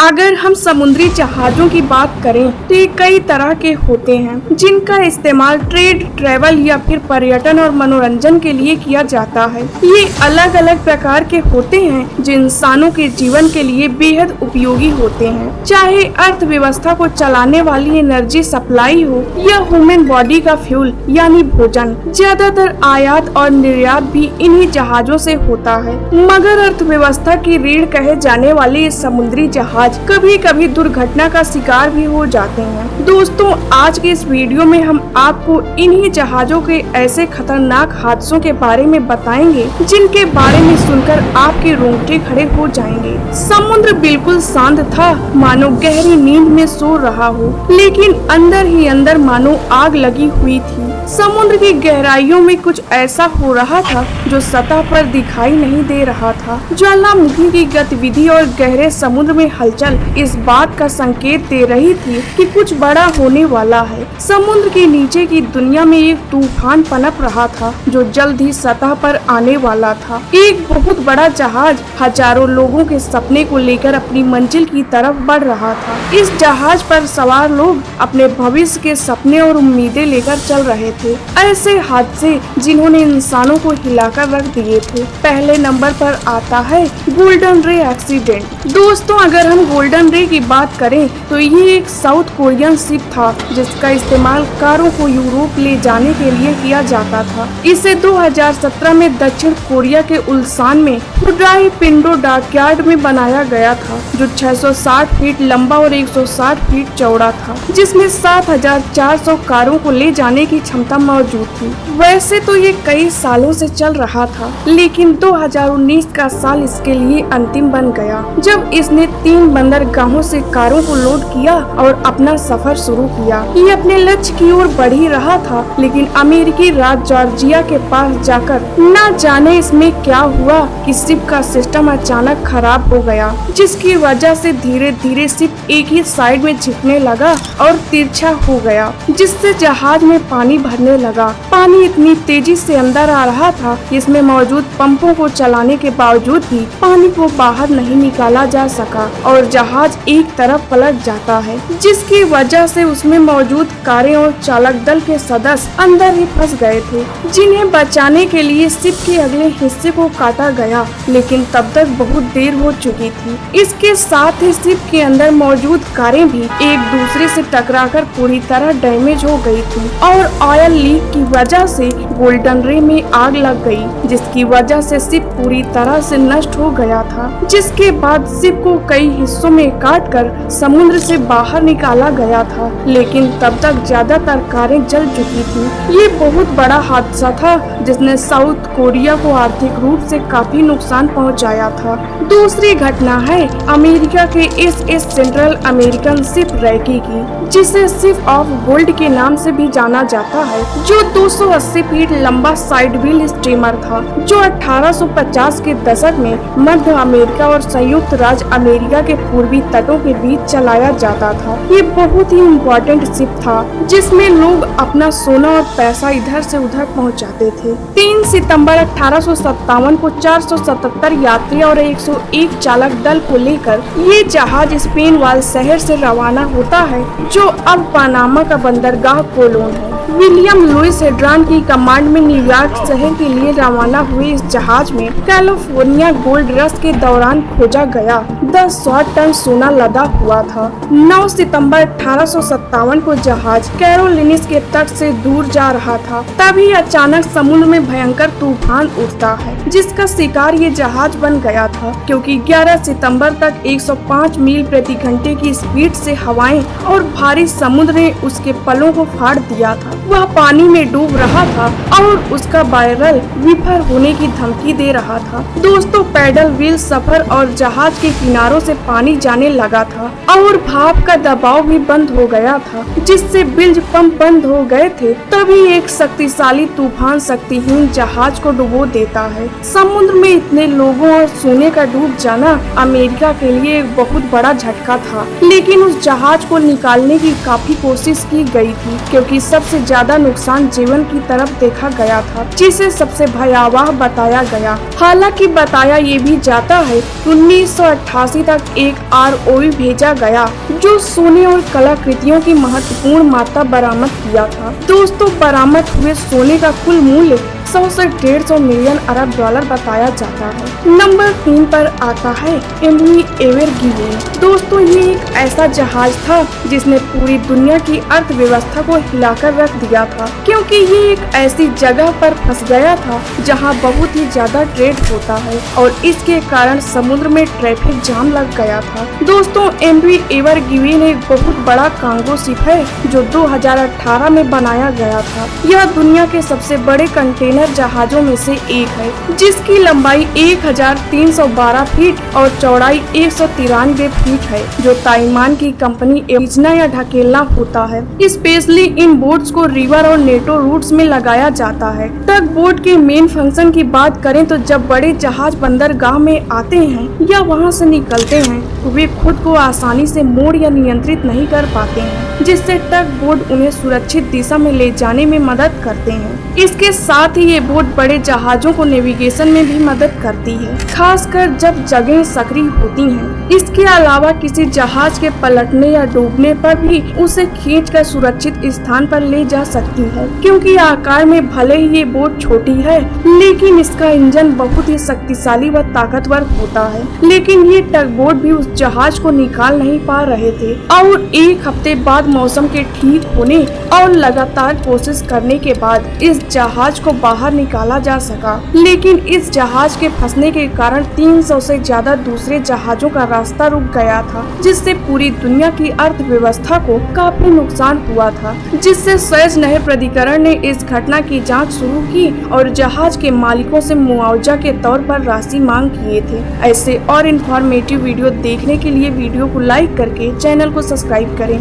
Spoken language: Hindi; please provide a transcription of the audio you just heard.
अगर हम समुद्री जहाजों की बात करें तो ये कई तरह के होते हैं जिनका इस्तेमाल ट्रेड, ट्रेवल या फिर पर्यटन और मनोरंजन के लिए किया जाता है। ये अलग अलग प्रकार के होते हैं जो इंसानों के जीवन के लिए बेहद उपयोगी होते हैं, चाहे अर्थव्यवस्था को चलाने वाली एनर्जी सप्लाई हो या ह्यूमन बॉडी का फ्यूल यानी भोजन। ज्यादातर आयात और निर्यात भी इन्हीं जहाजों से होता है, मगर अर्थव्यवस्था की रीढ़ कहे जाने वाले ये समुद्री जहाज कभी कभी दुर्घटना का शिकार भी हो जाते हैं। दोस्तों, आज के इस वीडियो में हम आपको इन्हीं जहाजों के ऐसे खतरनाक हादसों के बारे में बताएंगे जिनके बारे में सुनकर आपके रोंगटे खड़े हो जाएंगे। समुद्र बिल्कुल शांत था, मानो गहरी नींद में सो रहा हो, लेकिन अंदर ही अंदर मानो आग लगी हुई थी। समुद्र की गहराइयों में कुछ ऐसा हो रहा था जो सतह पर दिखाई नहीं दे रहा था। ज्वालामुखी की गतिविधि और गहरे समुद्र में हलचल इस बात का संकेत दे रही थी कि कुछ बड़ा होने वाला है। समुद्र के नीचे की दुनिया में एक तूफान पनप रहा था जो जल्द ही सतह पर आने वाला था। एक बहुत बड़ा जहाज हजारों लोगों के सपने को लेकर अपनी मंजिल की तरफ बढ़ रहा था। इस जहाज पर सवार लोग अपने भविष्य के सपने और उम्मीदें लेकर चल रहे थे। ऐसे हादसे जिन्होंने इंसानों को हिलाकर रख दिए थे। पहले नंबर पर आता है गोल्डन रे एक्सीडेंट। दोस्तों, अगर हम गोल्डन रे की बात करें तो ये एक साउथ कोरियन शिप था जिसका इस्तेमाल कारों को यूरोप ले जाने के लिए किया जाता था। इसे 2017 में दक्षिण कोरिया के उल्सान में हुडाई पिंडो डॉकयार्ड में बनाया गया था, जो 660 फीट लंबा और 160 फीट चौड़ा था, जिसमें 7,400 कारों को ले जाने की क्षमता मौजूद थी। वैसे तो ये कई सालों से चल रहा था, लेकिन 2019 का साल इसके लिए अंतिम बन गया, जब इसने 3 बंदरगाहों से कारों को लोड किया और अपना सफर शुरू किया। ये अपने लक्ष्य की ओर बढ़ ही रहा था, लेकिन अमेरिकी राज्य जॉर्जिया के पास जाकर न जाने इसमें क्या हुआ कि शिप का सिस्टम अचानक खराब हो गया, जिसकी वजह से धीरे धीरे शिप एक ही साइड में झुकने लगा और तिरछा हो गया, जिससे जहाज में पानी भरने लगा। पानी इतनी तेजी से अंदर आ रहा था कि इसमें मौजूद पंपों को चलाने के बावजूद भी पानी को बाहर नहीं निकाला जा सका और जहाज एक तरफ पलट जाता है, जिसकी वजह से उसमें मौजूद कारें और चालक दल के सदस्य अंदर ही फंस गए थे, जिन्हें बचाने के लिए शिप के अगले हिस्से को काटा गया, लेकिन तब तक बहुत देर हो चुकी थी। इसके साथ ही शिप के अंदर मौजूद कारें भी एक दूसरे से टकराकर पूरी तरह डैमेज हो गई थी और ऑयल लीक की वजह से गोल्डन रे में आग लग गई, जिसकी वजह से शिप पूरी तरह से नष्ट हो गया था। जिसके बाद शिप को कई हिस्सों में काटकर समुद्र से बाहर निकाला गया था, लेकिन तब तक ज्यादातर कारें जल चुकी थी। ये बहुत बड़ा हादसा था जिसने साउथ कोरिया को आर्थिक रूप से काफी नुकसान पहुंचाया था। दूसरी घटना है अमेरिका के S central American ship recce की, जिसे शिप ऑफ गोल्ड के नाम से भी जाना जाता है, जो 280 फीट लंबा साइड व्हील स्टीमर था, जो 1850 के दशक में मध्य अमेरिका और संयुक्त राज्य अमेरिका के पूर्वी तटों के बीच चलाया जाता था। ये बहुत ही इम्पोर्टेंट शिप था जिसमें लोग अपना सोना और पैसा इधर से उधर पहुंचाते थे। 3 सितंबर 1857 को 477 यात्री और 101 चालक दल को लेकर ये जहाज स्पेन वाल शहर से रवाना होता है, जो अब पनामा का बंदरगाह कोलोन है। विलियम लुइस हेड्रॉन की कमांड में न्यूयॉर्क शहर के लिए रवाना हुए इस जहाज में कैलिफोर्निया गोल्ड रश के दौरान खोजा गया 10 टन सोना लदा हुआ था। 9 सितंबर 1857 को जहाज कैरोलिनिस के तट से दूर जा रहा था, तभी अचानक समुद्र में भयंकर तूफान उठता है, जिसका शिकार ये जहाज बन गया था, क्योंकि 11 सितंबर तक 105 मील प्रति घंटे की स्पीड से हवाएं और भारी समुद्र ने उसके पलों को फाड़ दिया था। वह पानी में डूब रहा था और उसका बैरल विफर होने की धमकी दे रहा था। दोस्तों, पैडल व्हील सफर और जहाज के किनारों से पानी जाने लगा था और भाप का दबाव भी बंद हो गया था, जिससे बिल्ज पंप बंद हो गए थे। तभी एक शक्तिशाली तूफान शक्तिहीन जहाज को डुबो देता है। समुद्र में इतने लोगों और सोने का डूब जाना अमेरिका के लिए एक बहुत बड़ा झटका था, लेकिन उस जहाज को निकालने की काफी कोशिश की गई थी, क्योंकि सबसे ज्यादा नुकसान जीवन की तरफ देखा गया था, जिसे सबसे भयावह बताया गया। हालांकि बताया ये भी जाता है कि 1988 तक एक ROV भेजा गया जो सोने और कलाकृतियों की महत्वपूर्ण मात्रा बरामद किया था। दोस्तों, बरामद हुए सोने का कुल मूल्य 100 से 150 मिलियन अरब डॉलर बताया जाता है। नंबर 3 पर आता है MV एवर गिवेन। दोस्तों, ये एक ऐसा जहाज था जिसने पूरी दुनिया की अर्थव्यवस्था को हिलाकर रख दिया था, क्योंकि ये एक ऐसी जगह पर फंस गया था जहां बहुत ही ज्यादा ट्रेड होता है और इसके कारण समुद्र में ट्रैफिक जाम लग गया था। दोस्तों, MV एवर गिवेन एक बहुत बड़ा कार्गो शिप है जो 2018 में बनाया गया था। यह दुनिया के सबसे बड़े कंटेनर जहाजों में से एक है, जिसकी लंबाई 1312 फीट और चौड़ाई 193 फीट है, जो ताइवान की कंपनी खींचना या ढकेलना होता है। स्पेशली इन बोट्स को रिवर और नेटो रूट्स में लगाया जाता है। टग बोट के मेन फंक्शन की बात करें तो जब बड़े जहाज बंदरगाह में आते हैं या वहां से निकलते हैं तो वे खुद को आसानी से मोड़ या नियंत्रित नहीं कर पाते हैं, जिससे टग बोट उन्हें सुरक्षित दिशा में ले जाने में मदद करते हैं। इसके साथ ही ये बोट बड़े जहाजों को नेविगेशन में भी मदद करती है, खासकर जब जगह सक्रिय होती हैं। इसके अलावा किसी जहाज के पलटने या डूबने पर भी उसे खींचकर सुरक्षित स्थान पर ले जा सकती है, क्योंकि आकार में भले ही ये बोट छोटी है लेकिन इसका इंजन बहुत ही शक्तिशाली व ताकतवर होता है। लेकिन ये टग बोट भी उस जहाज को निकाल नहीं पा रहे थे और एक हफ्ते बाद मौसम के ठीक होने और लगातार कोशिश करने के बाद इस जहाज को बाहर निकाला जा सका। लेकिन इस जहाज के फंसने के कारण 300 से ज्यादा दूसरे जहाजों का रास्ता रुक गया था, जिससे पूरी दुनिया की अर्थव्यवस्था को काफी नुकसान हुआ था, जिससे सुएज नहर प्राधिकरण ने इस घटना की जांच शुरू की और जहाज के मालिकों से मुआवजा के तौर पर राशि मांग किए थे। ऐसे और इन्फॉर्मेटिव वीडियो देखने के लिए वीडियो को लाइक करके चैनल को सब्सक्राइब करें।